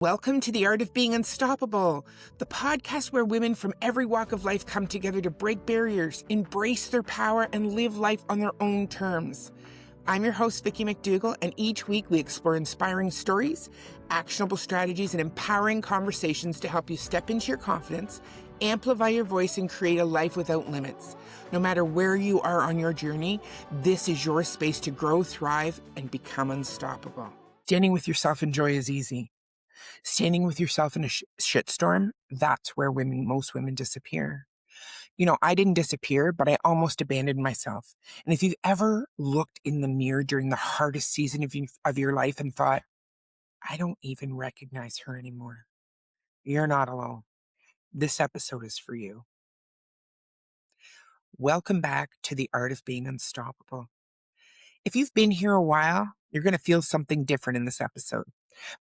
Welcome to The Art of Being Unstoppable, the podcast where women from every walk of life come together to break barriers, embrace their power, and live life on their own terms. I'm your host, Vicki McDougall, and each week we explore inspiring stories, actionable strategies, and empowering conversations to help you step into your confidence, amplify your voice, and create a life without limits. No matter where you are on your journey, this is your space to grow, thrive, and become unstoppable. Standing with yourself in joy is easy. Standing with yourself in a shitstorm, that's where most women disappear. I didn't disappear, but I almost abandoned myself. And if you've ever looked in the mirror during the hardest season of your life and thought, I don't even recognize her anymore, you're not alone. This episode is for you. Welcome back to The Art of Being Unstoppable. If you've been here a while, you're going to feel something different in this episode,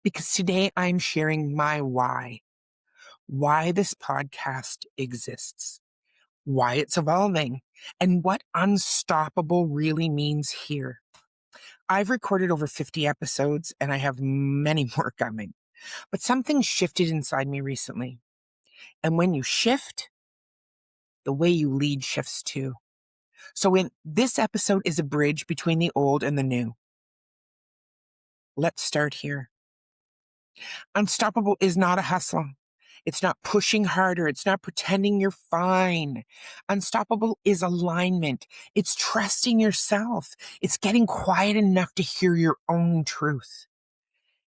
because today I'm sharing my why this podcast exists, why it's evolving, and what unstoppable really means here. I've recorded over 50 episodes and I have many more coming, but something shifted inside me recently. And when you shift, the way you lead shifts too. So in this episode is a bridge between the old and the new. Let's start here. Unstoppable is not a hustle. It's not pushing harder. It's not pretending you're fine. Unstoppable is alignment. It's trusting yourself. It's getting quiet enough to hear your own truth.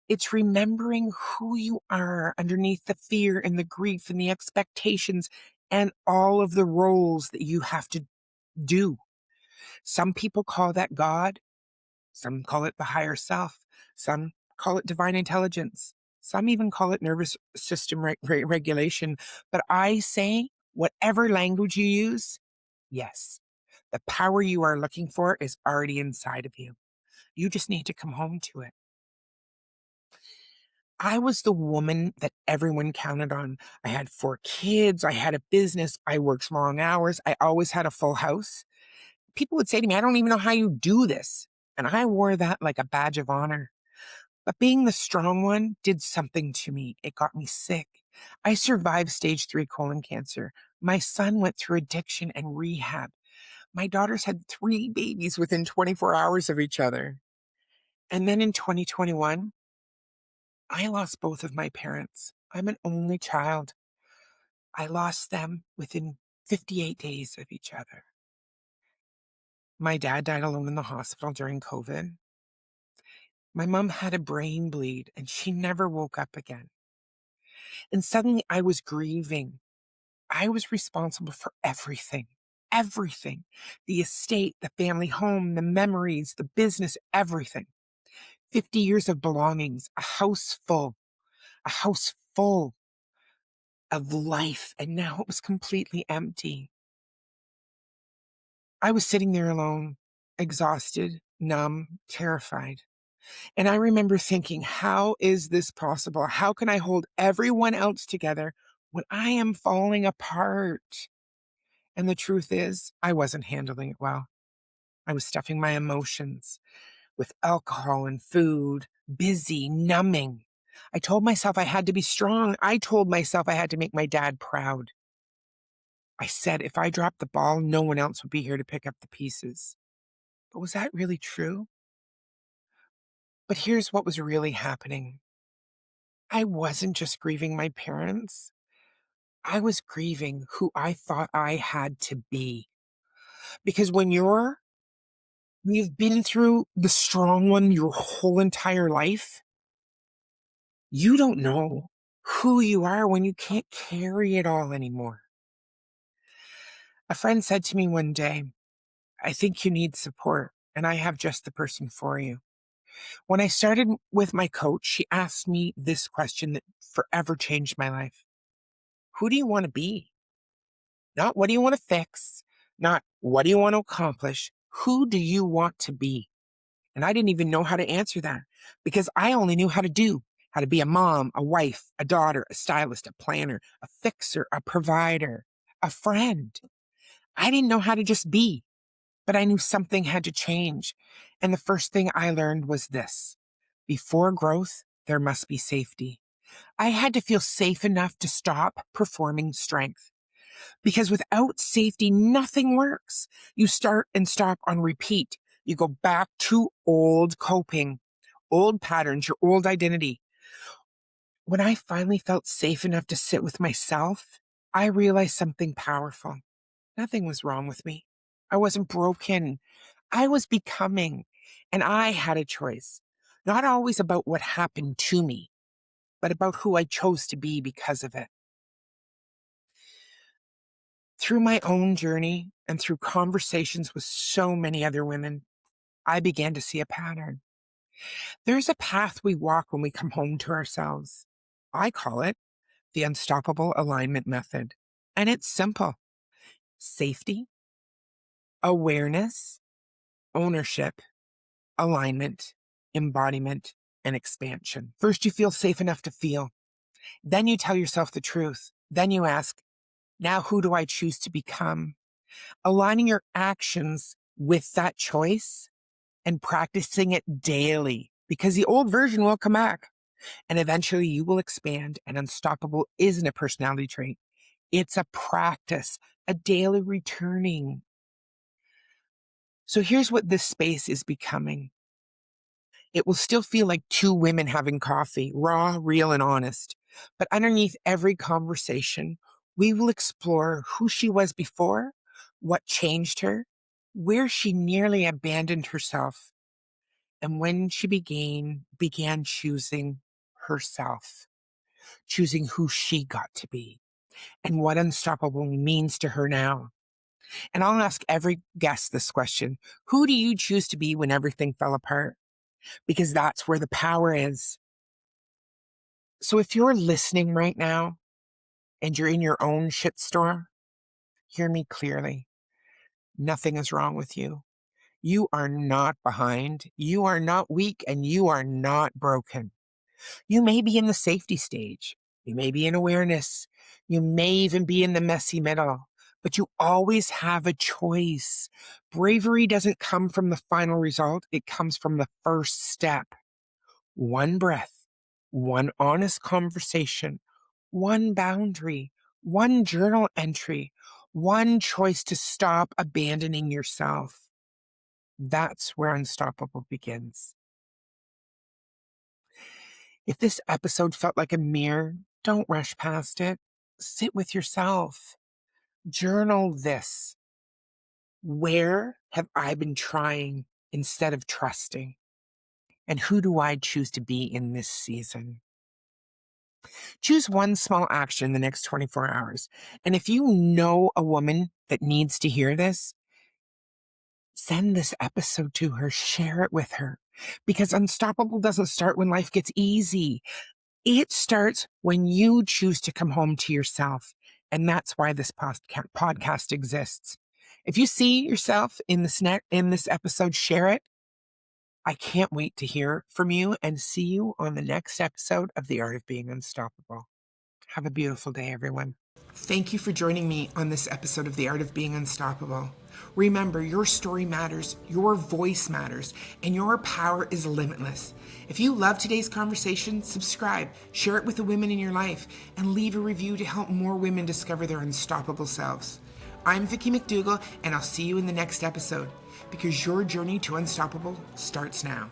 It's remembering who you are underneath the fear and the grief and the expectations and all of the roles that you have to do. Some people call that God. Some call it the higher self. Some call it divine intelligence. Some even call it nervous system regulation. But I say, whatever language you use, yes, the power you are looking for is already inside of you. You just need to come home to it. I was the woman that everyone counted on. I had 4 kids. I had a business. I worked long hours. I always had a full house. People would say to me, I don't even know how you do this. And I wore that like a badge of honor. But being the strong one did something to me. It got me sick. I survived stage 3 colon cancer. My son went through addiction and rehab. My daughters had 3 babies within 24 hours of each other. And then in 2021, I lost both of my parents. I'm an only child. I lost them within 58 days of each other. My dad died alone in the hospital during COVID. My mom had a brain bleed and she never woke up again. And suddenly I was grieving. I was responsible for everything. Everything. The estate, the family home, the memories, the business, everything. 50 years of belongings, a house full of life. And now it was completely empty. I was sitting there alone, exhausted, numb, terrified. And I remember thinking, how is this possible? How can I hold everyone else together when I am falling apart? And the truth is, I wasn't handling it well. I was stuffing my emotions with alcohol and food, busy, numbing. I told myself I had to be strong. I told myself I had to make my dad proud. I said if I dropped the ball, no one else would be here to pick up the pieces. But was that really true? But here's what was really happening. I wasn't just grieving my parents. I was grieving who I thought I had to be. Because when you've been through the strong one your whole entire life, you don't know who you are when you can't carry it all anymore. A friend said to me one day, I think you need support, and I have just the person for you. When I started with my coach, she asked me this question that forever changed my life. Who do you want to be? Not what do you want to fix? Not what do you want to accomplish? Who do you want to be? And I didn't even know how to answer that because I only knew how to be a mom, a wife, a daughter, a stylist, a planner, a fixer, a provider, a friend. I didn't know how to just be, but I knew something had to change. And the first thing I learned was this: before growth, there must be safety. I had to feel safe enough to stop performing strength. Because without safety, nothing works. You start and stop on repeat. You go back to old coping, old patterns, your old identity. When I finally felt safe enough to sit with myself, I realized something powerful. Nothing was wrong with me. I wasn't broken. I was becoming, and I had a choice. Not always about what happened to me, but about who I chose to be because of it. Through my own journey and through conversations with so many other women, I began to see a pattern. There's a path we walk when we come home to ourselves. I call it the unstoppable alignment method. And it's simple: safety, awareness, ownership, alignment, embodiment, and expansion. First, you feel safe enough to feel. Then you tell yourself the truth. Then you ask, now who do I choose to become? Aligning your actions with that choice and practicing it daily, because the old version will come back and eventually you will expand. And unstoppable isn't a personality trait. It's a practice, a daily returning. So here's what this space is becoming. It will still feel like two women having coffee, raw, real, and honest. But underneath every conversation, we will explore who she was before, what changed her, where she nearly abandoned herself, and when she began choosing herself, choosing who she got to be, and what unstoppable means to her now. And I'll ask every guest this question: who do you choose to be when everything fell apart? Because that's where the power is. So if you're listening right now and you're in your own shitstorm, hear me clearly. Nothing is wrong with you. You are not behind. You are not weak, and you are not broken. You may be in the safety stage. You may be in awareness. You may even be in the messy middle, but you always have a choice. Bravery doesn't come from the final result. It comes from the first step. One breath, one honest conversation, one boundary, one journal entry, one choice to stop abandoning yourself. That's where unstoppable begins. If this episode felt like a mirror, don't rush past it. Sit with yourself. Journal this. Where have I been trying instead of trusting? And who do I choose to be in this season? Choose one small action in the next 24 hours. And if you know a woman that needs to hear this, send this episode to her, share it with her. Because unstoppable doesn't start when life gets easy. It starts when you choose to come home to yourself. And that's why this podcast exists. If you see yourself in this episode, share it. I can't wait to hear from you and see you on the next episode of The Art of Being Unstoppable. Have a beautiful day, everyone. Thank you for joining me on this episode of The Art of Being Unstoppable. Remember, your story matters, your voice matters, and your power is limitless. If you love today's conversation, subscribe, share it with the women in your life, and leave a review to help more women discover their unstoppable selves. I'm Vicki McDougall, and I'll see you in the next episode, because your journey to unstoppable starts now.